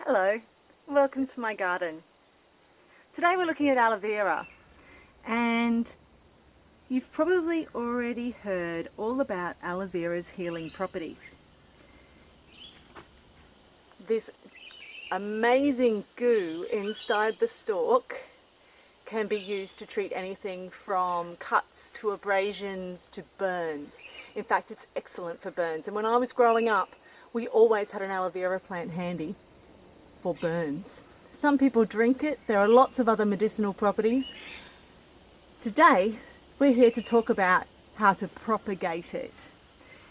Hello, welcome to my garden. Today we're looking at aloe vera, and you've probably already heard all about aloe vera's healing properties. This amazing goo inside the stalk can be used to treat anything from cuts to abrasions to burns. In fact, it's excellent for burns, and when I was growing up we always had an aloe vera plant handy for burns. Some people drink it. There are lots of other medicinal properties. Today we're here to talk about how to propagate it.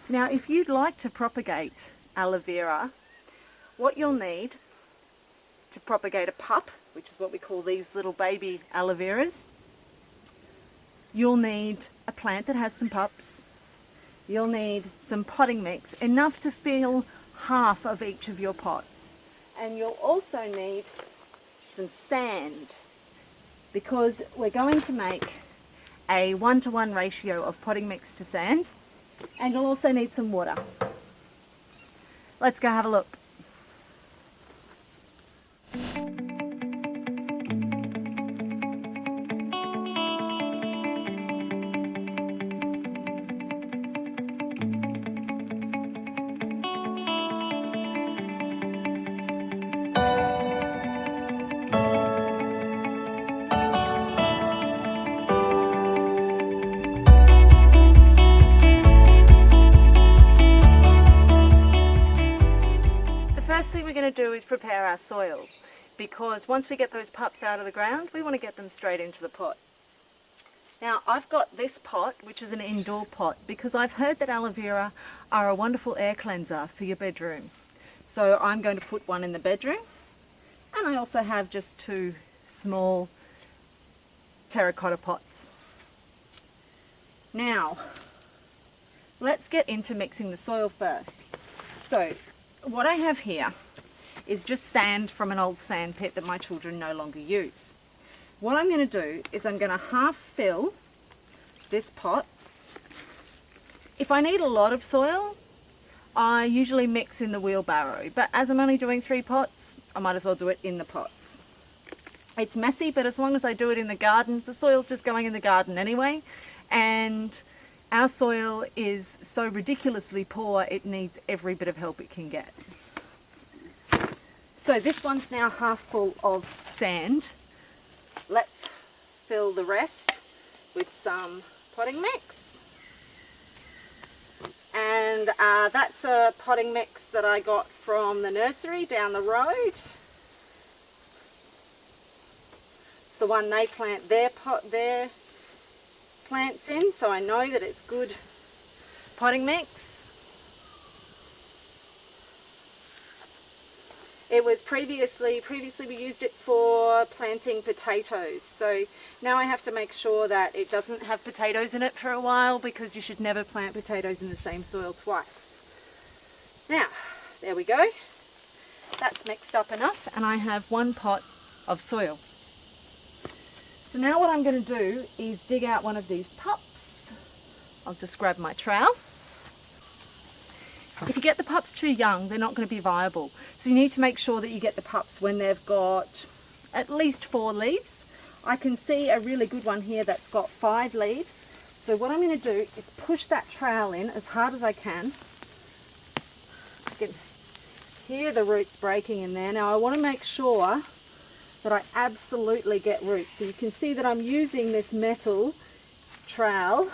Now, if you'd like to propagate aloe vera, what you'll need to propagate a pup, which is what we call these little baby aloe veras, you'll need a plant that has some pups. You'll need some potting mix, enough to fill half of each of your pots. And you'll also need some sand, because we're going to make a 1-to-1 ratio of potting mix to sand, and you'll also need some water. Let's go have a look. First thing we're going to do is prepare our soil, because once we get those pups out of the ground, we want to get them straight into the pot. Now, I've got this pot, which is an indoor pot, because I've heard that aloe vera are a wonderful air cleanser for your bedroom. So I'm going to put one in the bedroom, and I also have just 2 small terracotta pots. Now, let's get into mixing the soil first. So what I have here is just sand from an old sand pit that my children no longer use. What I'm going to do is I'm going to half fill this pot. If I need a lot of soil, I usually mix in the wheelbarrow, but as I'm only doing 3 pots, I might as well do it in the pots. It's messy, but as long as I do it in the garden, the soil's just going in the garden anyway, and our soil is so ridiculously poor, it needs every bit of help it can get. So this one's now half full of sand. Let's fill the rest with some potting mix. And that's a potting mix that I got from the nursery down the road. It's the one they plant their plants in, so I know that it's good potting mix. It was previously we used it for planting potatoes, so now I have to make sure that it doesn't have potatoes in it for a while, because you should never plant potatoes in the same soil twice. Now, there we go. That's mixed up enough, and I have 1 pot of soil. So now what I'm going to do is dig out one of these pups. I'll just grab my trowel. If you get the pups too young, they're not going to be viable. So you need to make sure that you get the pups when they've got at least 4 leaves. I can see a really good one here that's got 5 leaves. So what I'm going to do is push that trowel in as hard as I can. You can hear the roots breaking in there. Now I want to make sure that I absolutely get roots. So you can see that I'm using this metal trowel,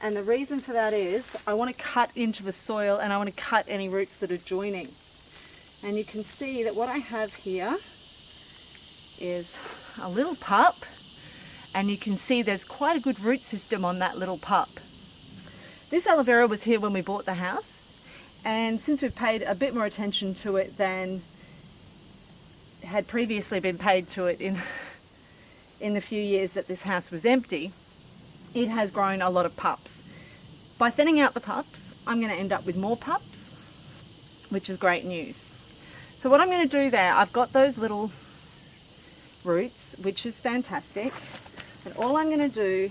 and the reason for that is I want to cut into the soil, and I want to cut any roots that are joining. And you can see that what I have here is a little pup, and you can see there's quite a good root system on that little pup. This aloe vera was here when we bought the house, and since we've paid a bit more attention to it than had previously been paid to it in the few years that this house was empty, it has grown a lot of pups. By thinning out the pups, I'm going to end up with more pups, which is great news. So what I'm going to do there, I've got those little roots, which is fantastic, and all I'm going to do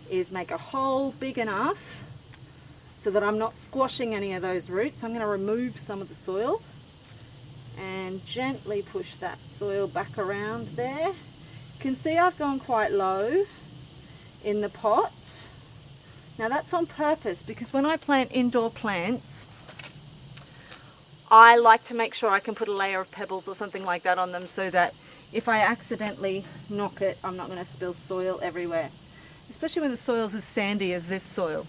is make a hole big enough so that I'm not squashing any of those roots. I'm going to remove some of the soil, and gently push that soil back around there. You can see I've gone quite low in the pot. Now that's on purpose because when I plant indoor plants, I like to make sure I can put a layer of pebbles or something like that on them so that if I accidentally knock it, I'm not going to spill soil everywhere, especially when the soil's as sandy as this soil.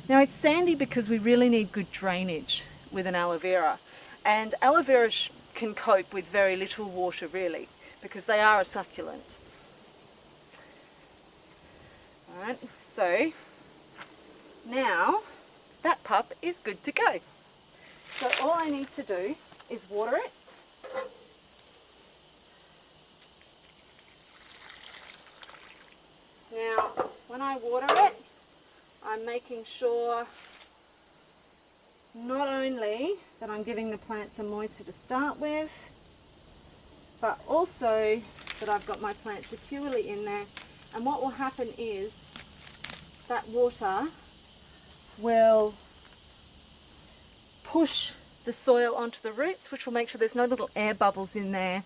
Now it's sandy because we really need good drainage with an aloe vera, and aloe vera can cope with very little water really because they are a succulent. Alright, so now that pup is good to go. So all I need to do is water it. Now, when I water it, I'm making sure not only that I'm giving the plant some moisture to start with, but also that I've got my plant securely in there. And what will happen is that water will push the soil onto the roots, which will make sure there's no little air bubbles in there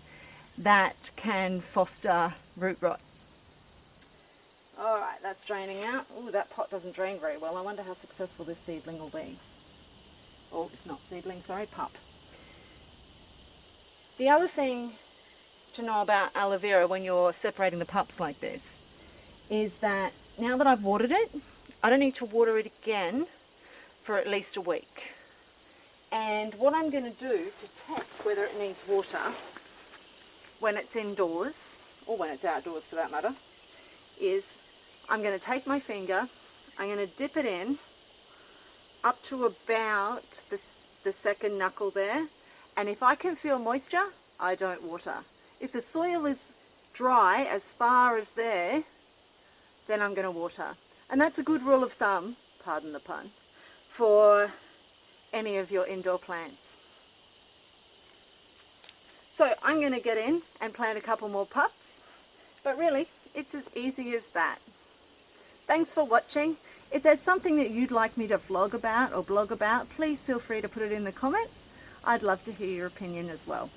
that can foster root rot. Alright, that's draining out. Oh, that pot doesn't drain very well. I wonder how successful this seedling will be. Oh, it's not seedling, sorry, pup. The other thing to know about aloe vera when you're separating the pups like this is that now that I've watered it, I don't need to water it again for at least a week. And what I'm going to do to test whether it needs water when it's indoors, or when it's outdoors for that matter, is I'm going to take my finger, I'm going to dip it in up to about the second knuckle there, and if I can feel moisture, I don't water. If the soil is dry as far as there, then I'm going to water. And that's a good rule of thumb, pardon the pun, for any of your indoor plants. So I'm going to get in and plant a couple more pups, but really it's as easy as that. Thanks for watching. If there's something that you'd like me to vlog about or blog about, please feel free to put it in the comments. I'd love to hear your opinion as well.